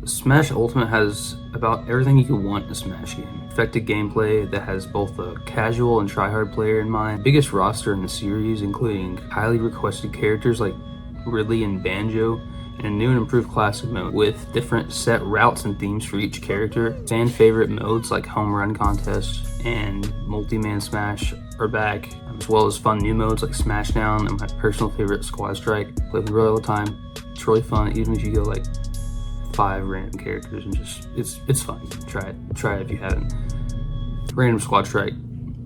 Smash Ultimate has about everything you could want in a Smash game. Effective gameplay that has both a casual and tryhard player in mind. Biggest roster in the series, including highly requested characters like Ridley and Banjo, and a new and improved classic mode with different set routes and themes for each character. Fan favorite modes like Home Run Contest and Multi-Man Smash are back, as well as fun new modes like Smashdown and my personal favorite Squad Strike. Play with really all the time. It's really fun, even if you go like 5 random characters and just it's fun. Try it if you haven't. Random Squad Strike,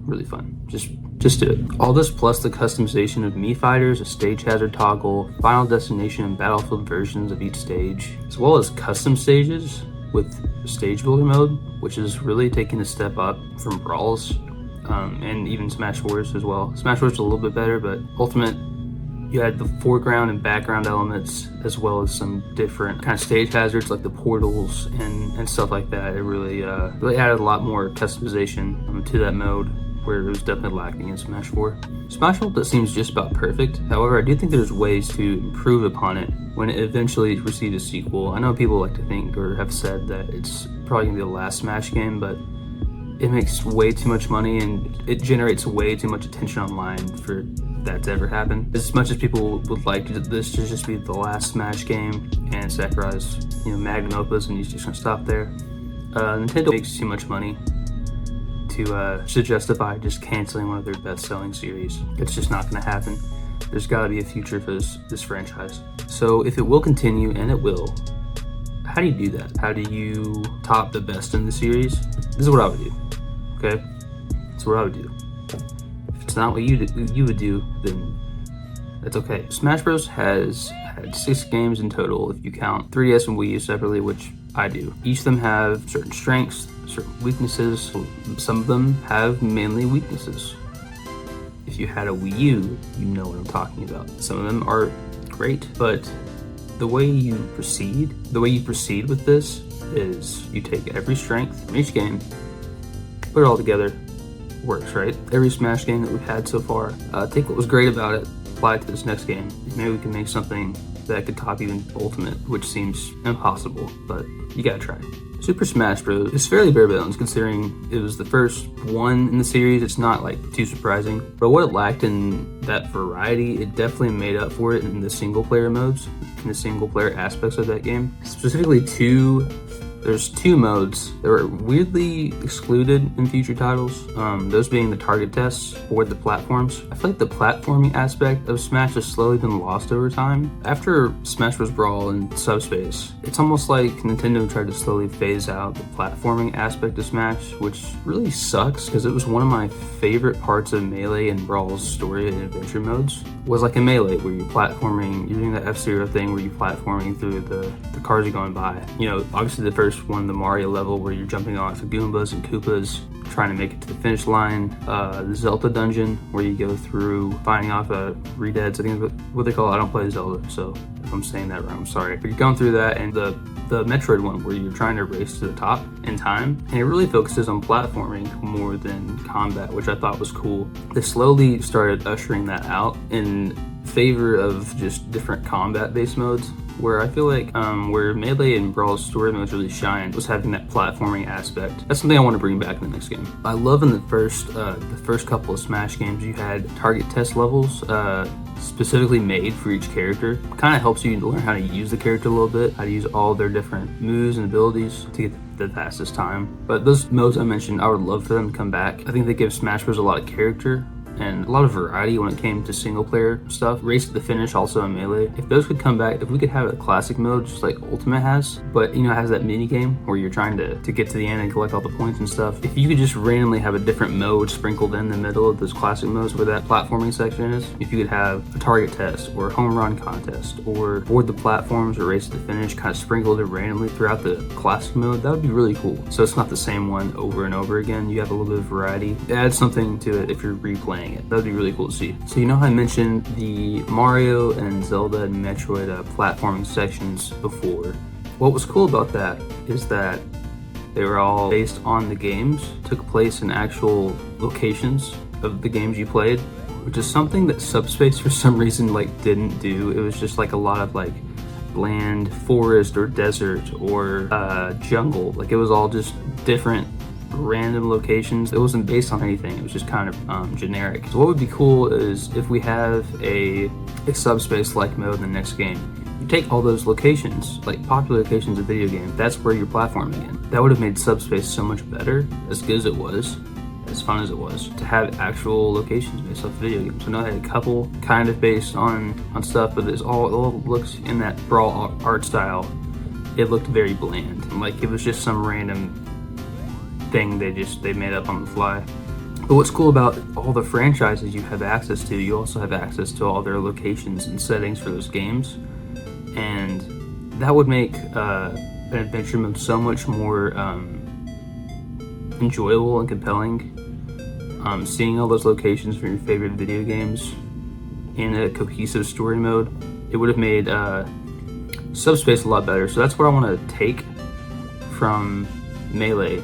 really fun. Just do it. All this plus the customization of Mii Fighters, a stage hazard toggle, Final Destination and Battlefield versions of each stage, as well as custom stages with stage builder mode, which is really taking a step up from Brawls and even Smash Wars as well. Smash Wars is a little bit better, but Ultimate, you had the foreground and background elements, as well as some different kind of stage hazards like the portals and stuff like that. It really added a lot more customization to that mode, where it was definitely lacking in Smash 4. Smash Ultimate seems just about perfect. However, I do think there's ways to improve upon it when it eventually receives a sequel. I know people like to think or have said that it's probably gonna be the last Smash game, but it makes way too much money and it generates way too much attention online for that to ever happen. As much as people would like this to just be the last Smash game and Sakurai's, magnum opus, and he's just gonna stop there, Nintendo makes too much money to justify just canceling one of their best-selling series. It's just not going to happen. There's got to be a future for this franchise. So if it will continue, and it will, how do you do that? How do you top the best in the series? This is what I would do. Okay, that's what I would do. If it's not what you would do, then that's okay. Smash Bros has had 6 games in total if you count 3DS and Wii U separately, which I do. Each of them have certain strengths, certain weaknesses. Some of them have mainly weaknesses. If you had a Wii U, you know what I'm talking about. Some of them are great, but the way you proceed with this is you take every strength from each game, put it all together, works, right? Every Smash game that we've had so far, take what was great about it, apply it to this next game. Maybe we can make something that could top even Ultimate, which seems impossible, but you gotta try. Super Smash Bros. Is fairly bare bones considering it was the first one in the series. It's not like too surprising, but what it lacked in that variety, it definitely made up for it in the single player modes, in the single player aspects of that game. Specifically there's 2 modes that were weirdly excluded in future titles, those being the target tests or the platforms. I feel like the platforming aspect of Smash has slowly been lost over time. After Smash Bros. Brawl and Subspace, it's almost like Nintendo tried to slowly phase out the platforming aspect of Smash, which really sucks because it was one of my favorite parts of Melee and Brawl's story and adventure modes. Was like a Melee where you're platforming, you're doing that F-Zero thing where you're platforming through the cars you're going by. Obviously the first one, the Mario level where you're jumping off the Goombas and Koopas, trying to make it to the finish line. The Zelda dungeon where you go through finding off Redeads, I think is what they call it. I don't play Zelda, so if I'm saying that wrong, I'm sorry. But you're going through that, and the Metroid one where you're trying to race to the top in time, and it really focuses on platforming more than combat, which I thought was cool. They slowly started ushering that out in favor of just different combat-based modes, where I feel like where Melee and Brawl's story modes really shined was having that platforming aspect. That's something I want to bring back in the next game. I love in the first couple of Smash games you had target test levels specifically made for each character. Kind of helps you learn how to use the character a little bit, how to use all their different moves and abilities to get the fastest time. But those modes I mentioned, I would love for them to come back. I think they give Smash Bros. A lot of character and a lot of variety when it came to single player stuff. Race to the finish also in Melee. If those could come back, if we could have a classic mode just like Ultimate has, but it has that mini game where you're trying to get to the end and collect all the points and stuff. If you could just randomly have a different mode sprinkled in the middle of those classic modes where that platforming section is, if you could have a target test or a home run contest or board the platforms or race to the finish kind of sprinkled it randomly throughout the classic mode, that would be really cool. So it's not the same one over and over again. You have a little bit of variety. It adds something to it if you're replaying it. That would be really cool to see. So how I mentioned the Mario and Zelda and Metroid platforming sections before. What was cool about that is that they were all based on the games, took place in actual locations of the games you played, which is something that Subspace for some reason didn't do. It was just a lot of bland forest or desert or jungle. Like, it was all just different random locations. It wasn't based on anything. It was just kind of generic. So what would be cool is if we have a subspace-like mode in the next game. You take all those locations, like popular locations of video games, that's where you're platforming in. That would have made subspace so much better, as good as it was, as fun as it was, to have actual locations based off video games. I know I had a couple kind of based on stuff, but it all looks in that Brawl art style. It looked very bland, like it was just some random thing they made up on the fly. But what's cool about all the franchises you have access to, you also have access to all their locations and settings for those games, and that would make an adventure mode so much more enjoyable and compelling. Seeing all those locations from your favorite video games in a cohesive story mode, it would have made Subspace a lot better. So that's what I want to take from Melee,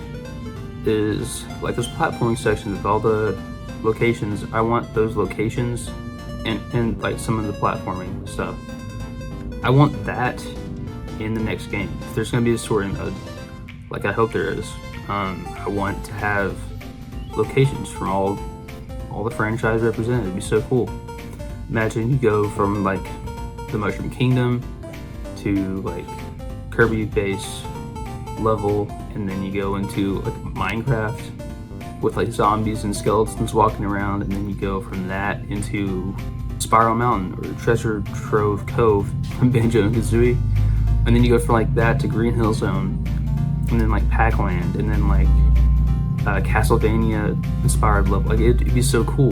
is like those platforming sections with all the locations. I want those locations and like some of the platforming stuff. I want that in the next game. If there's going to be a story mode, like I hope there is, I want to have locations from all the franchise represented. It'd be so cool. Imagine you go from like the Mushroom Kingdom to like Kirby base level, and then you go into like Minecraft with like zombies and skeletons walking around, and then you go from that into Spiral Mountain or Treasure Trove Cove from Banjo and Kazooie, and then you go from like that to Green Hill Zone, and then like Pac-Land, and then like Castlevania inspired level. Like it'd be so cool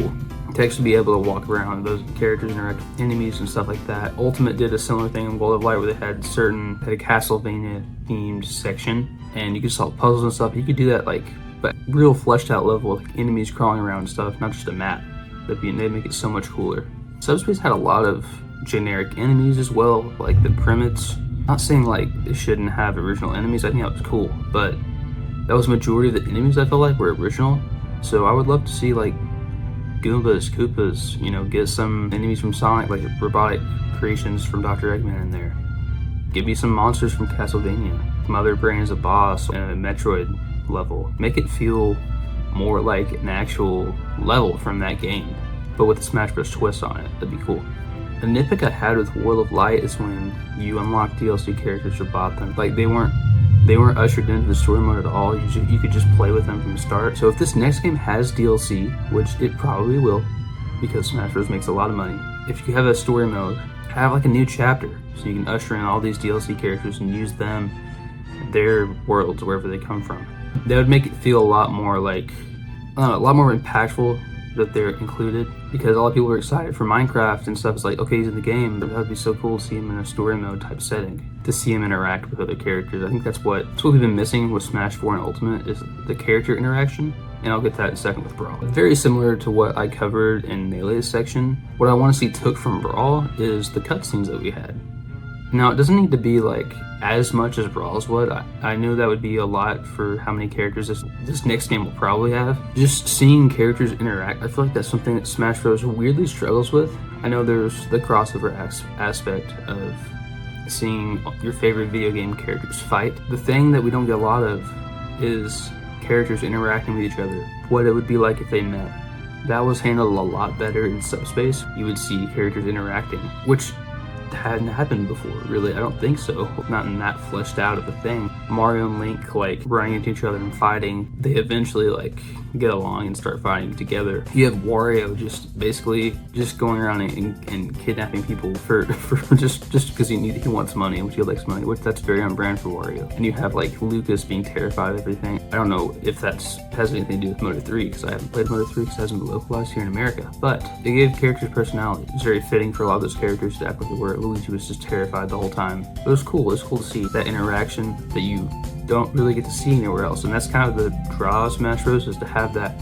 to actually be able to walk around, those characters interact with enemies and stuff like that. Ultimate did a similar thing in World of Light where they had a Castlevania themed section, and you could solve puzzles and stuff. You could do that like, but real fleshed out level with like enemies crawling around and stuff, not just a map. They'd make it so much cooler. Subspace had a lot of generic enemies as well, like the Primids. Not saying like they shouldn't have original enemies, I think that was cool, but that was the majority of the enemies I felt like were original. So I would love to see like Goombas, Koopas, you know, get some enemies from Sonic, like robotic creations from Dr. Eggman in there. Give me some monsters from Castlevania, Mother Brain as a boss, and a Metroid level. Make it feel more like an actual level from that game, but with a Smash Bros twist on it. That'd be cool. The nitpick I had with World of Light is when you unlock DLC characters or bought them, like they weren't ushered into the story mode at all. You could just play with them from the start. So if this next game has DLC, which it probably will, because Smash Bros makes a lot of money, if you have a story mode, have like a new chapter so you can usher in all these DLC characters and use them, their worlds, wherever they come from. That would make it feel a lot more like, a lot more impactful that they're included, because a lot of people are excited for Minecraft and stuff. It's like, okay, he's in the game, but that would be so cool to see him in a story mode type setting, to see him interact with other characters. I think that's what we've been missing with Smash 4 and Ultimate, is the character interaction, and I'll get that in a second with Brawl. Very similar to what I covered in Melee's section, what I want to see took from Brawl is the cutscenes that we had. Now, it doesn't need to be like as much as Brawl's would. I knew that would be a lot for how many characters this next game will probably have. Just seeing characters interact, I feel like that's something that Smash Bros weirdly struggles with. I know there's the crossover aspect of seeing your favorite video game characters fight. The thing that we don't get a lot of is characters interacting with each other. What it would be like if they met. That was handled a lot better in Subspace. You would see characters interacting, which hadn't happened before, really. I don't think so. Not in that fleshed out of a thing. Mario and Link like running into each other and fighting. They eventually like get along and start fighting together. You have Wario just basically just going around and kidnapping people for just because he wants money, which he likes money, which that's very on brand for Wario. And you have like Lucas being terrified of everything. I don't know if that has anything to do with Moto 3, because I haven't played Moto 3 because it hasn't been localized here in America. But they gave characters personality. It's very fitting for a lot of those characters to act like they were. Luigi was just terrified the whole time. It was cool. It was cool to see that interaction that you don't really get to see anywhere else, and that's kind of the draw of Smash Bros, is to have that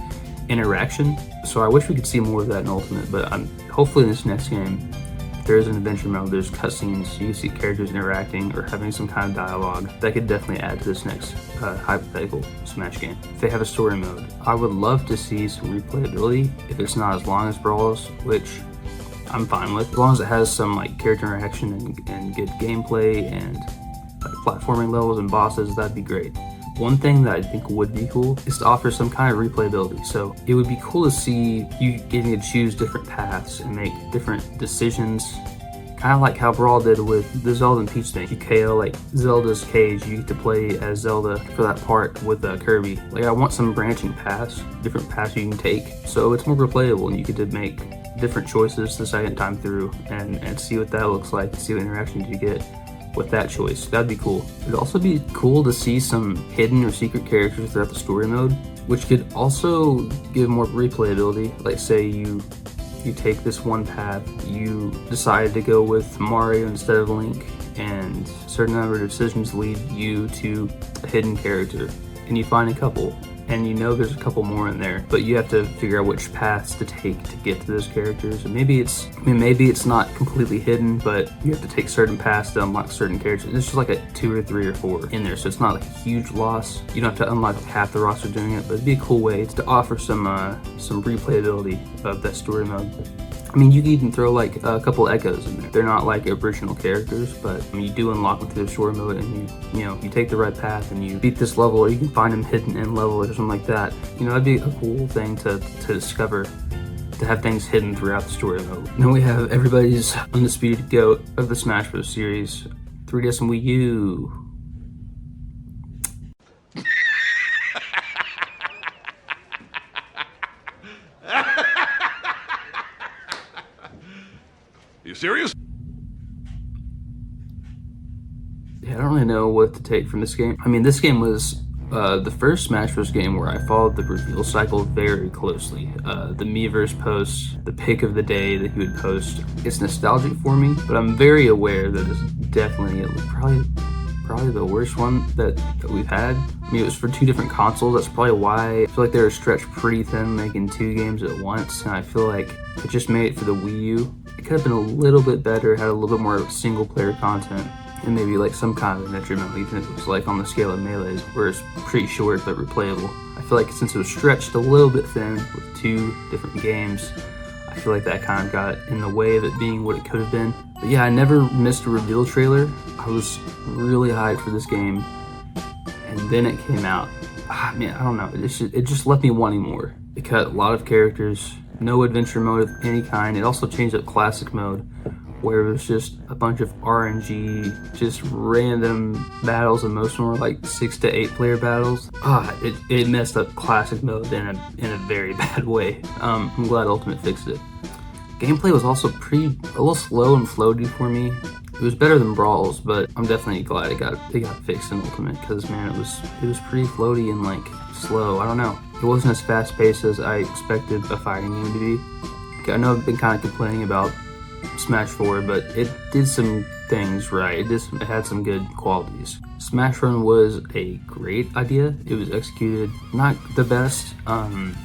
interaction. So I wish we could see more of that in Ultimate, but hopefully in this next game, if there is an adventure mode, there's cutscenes, you can see characters interacting or having some kind of dialogue. That could definitely add to this next hypothetical Smash game. If they have a story mode, I would love to see some replayability if it's not as long as Brawl's, which I'm fine with. As long as it has some like character interaction and good gameplay and like platforming levels and bosses, that'd be great. One thing that I think would be cool is to offer some kind of replayability. So it would be cool to see you getting to choose different paths and make different decisions, kind of like how Brawl did with the Zelda and Peach thing. You KO like Zelda's cage, you get to play as Zelda for that part with Kirby. Like I want some branching paths, different paths you can take, so it's more replayable and you get to make different choices the second time through and see what that looks like, see what interactions you get with that choice. That'd be cool. It'd also be cool to see some hidden or secret characters throughout the story mode, which could also give more replayability. Like say you take this one path, you decide to go with Mario instead of Link, and a certain number of decisions lead you to a hidden character, and you find a couple, and you know there's a couple more in there, but you have to figure out which paths to take to get to those characters. And maybe it's not completely hidden, but you have to take certain paths to unlock certain characters. It's just like a 2 or 3 or 4 in there, so it's not like a huge loss. You don't have to unlock half the roster doing it, but it'd be a cool way to offer some replayability of that story mode. I mean, you can even throw like a couple echoes in there. They're not like original characters, but you do unlock them through the story mode, and you take the right path and you beat this level, or you can find them hidden in level or something like that. That'd be a cool thing to discover, to have things hidden throughout the story mode. Then we have everybody's undisputed GOAT of the Smash Bros. Series, 3DS and Wii U. You serious? Yeah, I don't really know what to take from this game. I mean, this game was the first Smash Bros. Game where I followed the reveal cycle very closely. The Miiverse posts, the pick of the day that he would post. It's nostalgic for me, but I'm very aware that it's definitely probably the worst one that we've had. I mean, it was for 2 different consoles. That's probably why I feel like they were stretched pretty thin making 2 games at once, and I feel like it just made it for the Wii U. It could have been a little bit better, had a little bit more single player content, and maybe like some kind of adventure mode, even if it was like on the scale of Melee's, where it's pretty short but replayable. I feel like since it was stretched a little bit thin with 2 different games, I feel like that kind of got in the way of it being what it could have been. But yeah, I never missed a reveal trailer. I was really hyped for this game, and then it came out. Man, I don't know. It just left me wanting more. It cut a lot of characters, no adventure mode of any kind. It also changed up classic mode, where it was just a bunch of RNG, just random battles, and most of them were like 6 to 8 player battles. It messed up classic mode in a very bad way. I'm glad Ultimate fixed it. Gameplay was also a little slow and floaty for me. It was better than Brawl's, but I'm definitely glad it got fixed in Ultimate, because man, it was pretty floaty and like slow. I don't know. It wasn't as fast paced as I expected a fighting game to be. I know I've been kind of complaining about Smash 4, but it did some things right. It had some good qualities. Smash Run was a great idea. It was executed not the best.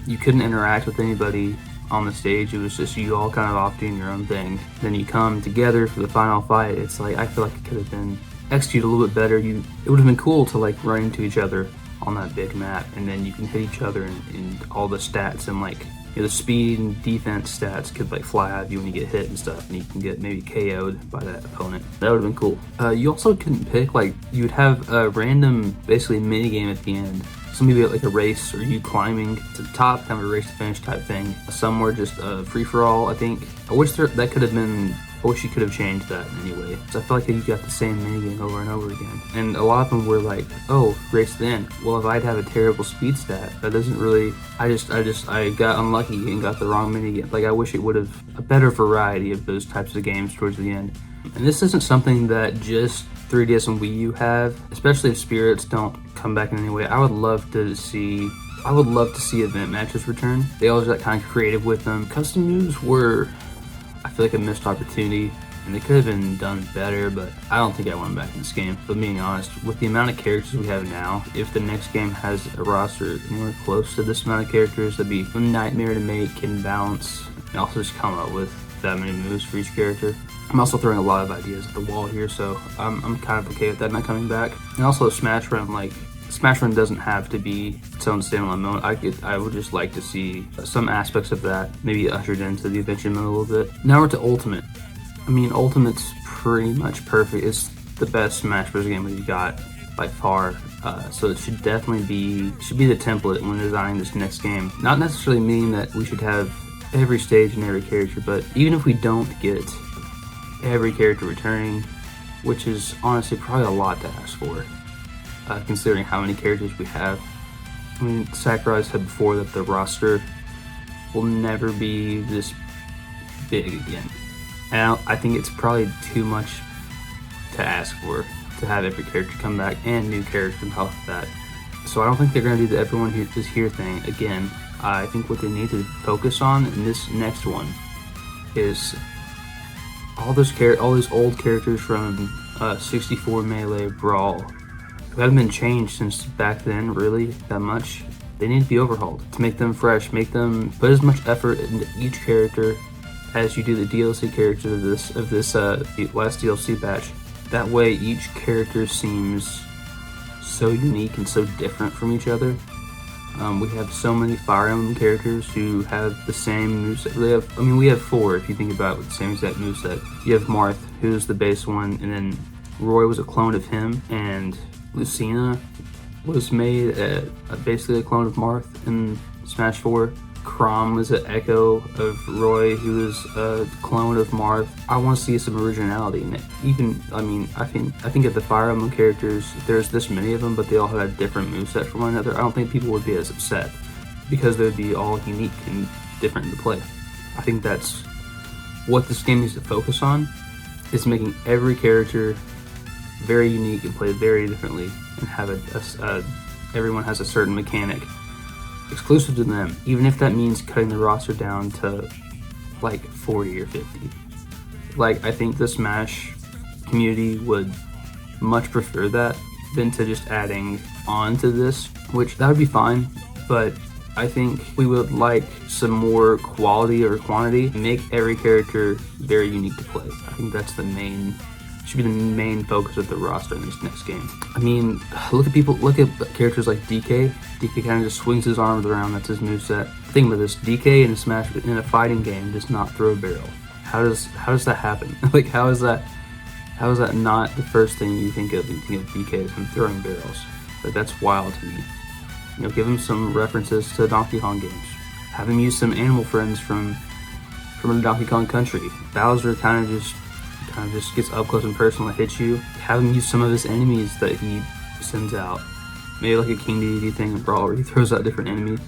You couldn't interact with anybody on the stage. It was just you all kind of off doing your own thing. Then you come together for the final fight. It's like, I feel like it could have been executed a little bit better. It would have been cool to like run into each other on that big map, and then you can hit each other, and all the stats and like the speed and defense stats could like fly out of you when you get hit and stuff, and you can get maybe KO'd by that opponent. That would have been cool. You also couldn't pick, like you would have a random basically mini game at the end. Some maybe like a race, or you climbing to the top, kind of a race to finish type thing. Some were just a free for all, I think. I wish you could have changed that in any way. So I feel like you got the same minigame over and over again. And a lot of them were like, oh, race to the end. Well, if I'd have a terrible speed stat, that doesn't really, I got unlucky and got the wrong minigame. Like I wish it would have a better variety of those types of games towards the end. And this isn't something that just 3DS and Wii U have, especially if spirits don't come back in any way. I would love to see event matches return. They always got kind of creative with them. Custom moves were, I feel like, a missed opportunity, and they could have been done better, but I don't think I want them back in this game. But being honest, with the amount of characters we have now, if the next game has a roster anywhere close to this amount of characters, that'd be a nightmare to make and balance, and also just come up with that many moves for each character. I'm also throwing a lot of ideas at the wall here, so I'm kind of okay with that not coming back. And also Smash Run, like, Smash Run doesn't have to be its own standalone mode. I would just like to see some aspects of that maybe ushered into the adventure mode a little bit. Now we're to Ultimate. I mean, Ultimate's pretty much perfect. It's the best Smash Bros. Game we've got by far. So it should definitely be the template when designing this next game. Not necessarily meaning that we should have every stage and every character, but even if we don't get every character returning, which is honestly probably a lot to ask for, considering how many characters we have. I mean, Sakurai said before that the roster will never be this big again. And I think it's probably too much to ask for, to have every character come back and new characters on top of that. So I don't think they're going to do the everyone here is here thing again. I think what they need to focus on in this next one is all those old characters from 64 Melee Brawl who haven't been changed since back then really that much. They need to be overhauled to make them fresh, make them put as much effort into each character as you do the DLC characters of this last DLC batch. That way each character seems so unique and so different from each other. We have so many Fire Emblem characters who have the same moveset. We have 4 if you think about it with the same exact moveset. You have Marth, who's the base one, and then Roy was a clone of him, and Lucina was made basically a clone of Marth in Smash 4. Chrom was an echo of Roy, who was a clone of Marth. I want to see some originality in it. I think of the Fire Emblem characters, there's this many of them, but they all had a different moveset from one another. I don't think people would be as upset because they'd be all unique and different to play. I think that's what this game needs to focus on, is making every character very unique and play very differently, and have everyone has a certain mechanic exclusive to them, even if that means cutting the roster down to like 40 or 50. Like, I think the Smash community would much prefer that than to just adding on to this, which that would be fine, but I think we would like some more quality or quantity. Make every character very unique to play. I think that's should be the main focus of the roster in this next game. I mean, look at characters like DK. DK kind of just swings his arms around, that's his moveset. Think about this, DK in a fighting game does not throw a barrel. How does that happen? Like, how is that not the first thing you think of when you think of DK as him throwing barrels? Like, that's wild to me. Give him some references to Donkey Kong games. Have him use some animal friends from the Donkey Kong country. Bowser kind of just gets up close and personal and hits you. Have him use some of his enemies that he sends out. Maybe like a King Dedede thing in Brawl where he throws out different enemies.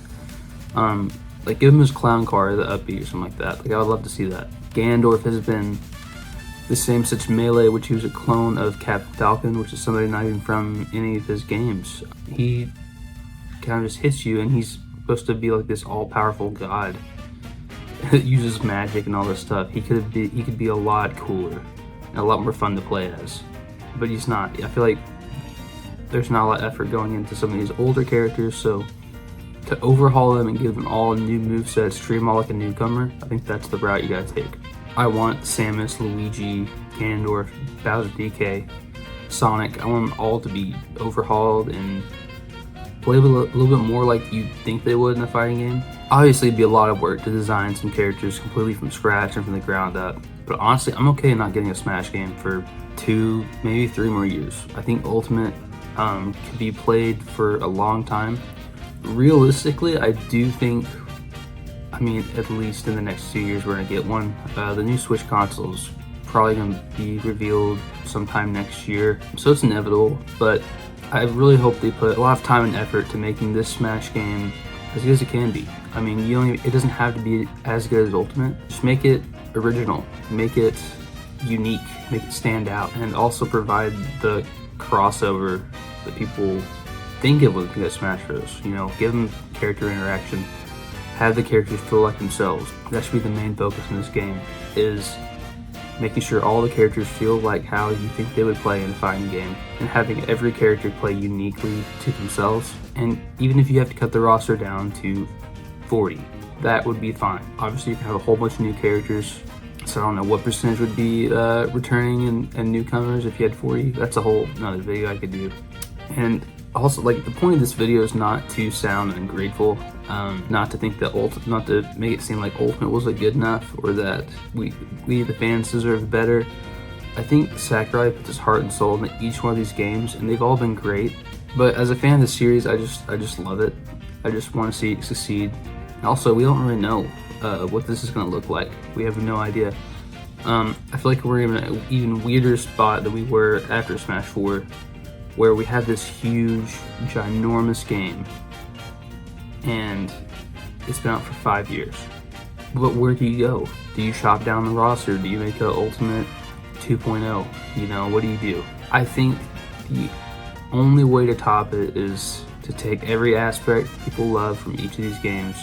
Like, give him his clown car, the upbeat or something like that. Like, I would love to see that. Ganondorf has been the same since Melee, which he was a clone of Captain Falcon, which is somebody not even from any of his games. He kind of just hits you, and he's supposed to be like this all-powerful god that uses magic and all this stuff. He could be a lot cooler and a lot more fun to play as, but he's not. I feel like there's not a lot of effort going into some of these older characters, so to overhaul them and give them all new movesets, treat them all like a newcomer, I think that's the route you gotta take. I want Samus, Luigi, Ganondorf, Bowser, DK, Sonic, I want them all to be overhauled and play a little bit more like you'd think they would in a fighting game. Obviously, it'd be a lot of work to design some characters completely from scratch and from the ground up, but honestly, I'm okay not getting a Smash game for 2, maybe 3 more years. I think Ultimate could be played for a long time. Realistically, I do think, at least in the next 2 years we're gonna get one. The new Switch console's probably gonna be revealed sometime next year, so it's inevitable, but I really hope they put a lot of time and effort to making this Smash game as good as it can be. It doesn't have to be as good as Ultimate. Just make it original, make it unique, make it stand out, and also provide the crossover that people think of when they get Smash Bros. Give them character interaction, have the characters feel like themselves. That should be the main focus in this game, is making sure all the characters feel like how you think they would play in a fighting game, and having every character play uniquely to themselves. And even if you have to cut the roster down to 40, that would be fine. Obviously, you can have a whole bunch of new characters, so I don't know what percentage would be returning and newcomers if you had 40. That's a whole another video I could do. And Also, like, the point of this video is not to sound ungrateful, not to think that not to make it seem like Ultimate wasn't good enough, or that we the fans deserve better. I think Sakurai puts his heart and soul into each one of these games, and they've all been great. But as a fan of the series, I just love it. I just want to see it succeed. And also, we don't really know what this is going to look like. We have no idea. I feel like we're in an even weirder spot than we were after Smash 4, where we have this huge, ginormous game, and it's been out for 5 years. But where do you go? Do you chop down the roster? Do you make an Ultimate 2.0? You know, what do you do? I think the only way to top it is to take every aspect people love from each of these games,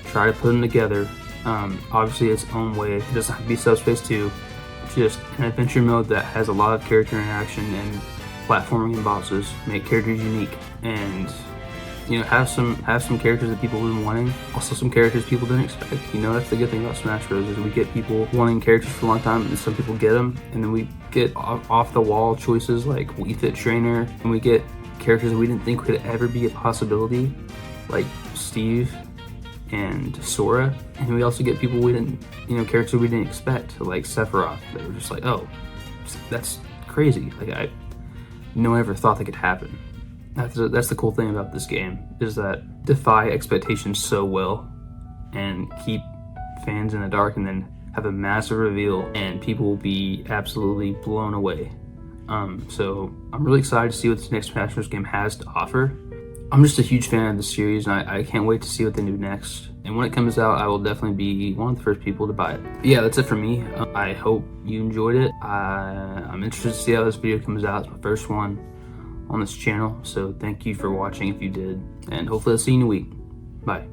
try to put them together. Obviously its own way. It doesn't have to be Subspace 2. Just an adventure mode that has a lot of character interaction and platforming and bosses. Make characters unique, and you know, have some characters that people have been wanting. Also some characters people didn't expect. You know, that's the good thing about Smash Bros. Is we get people wanting characters for a long time, and some people get them, and then we get off the wall choices like Wii Fit Trainer, and we get characters that we didn't think could ever be a possibility, like Steve and Sora. And we also get people we didn't, you know, characters we didn't expect, like Sephiroth, that were just like, oh, that's crazy. Like, no one ever thought that could happen. That's the cool thing about this game, is that defy expectations so well and keep fans in the dark, and then have a massive reveal and people will be absolutely blown away. So I'm really excited to see what this next Smash Bros. Game has to offer. I'm just a huge fan of the series, and I can't wait to see what they do next. And when it comes out, I will definitely be one of the first people to buy it. But yeah, that's it for me. I hope you enjoyed it. I'm interested to see how this video comes out. It's my first one on this channel, so thank you for watching if you did, and hopefully I'll see you in a week. Bye.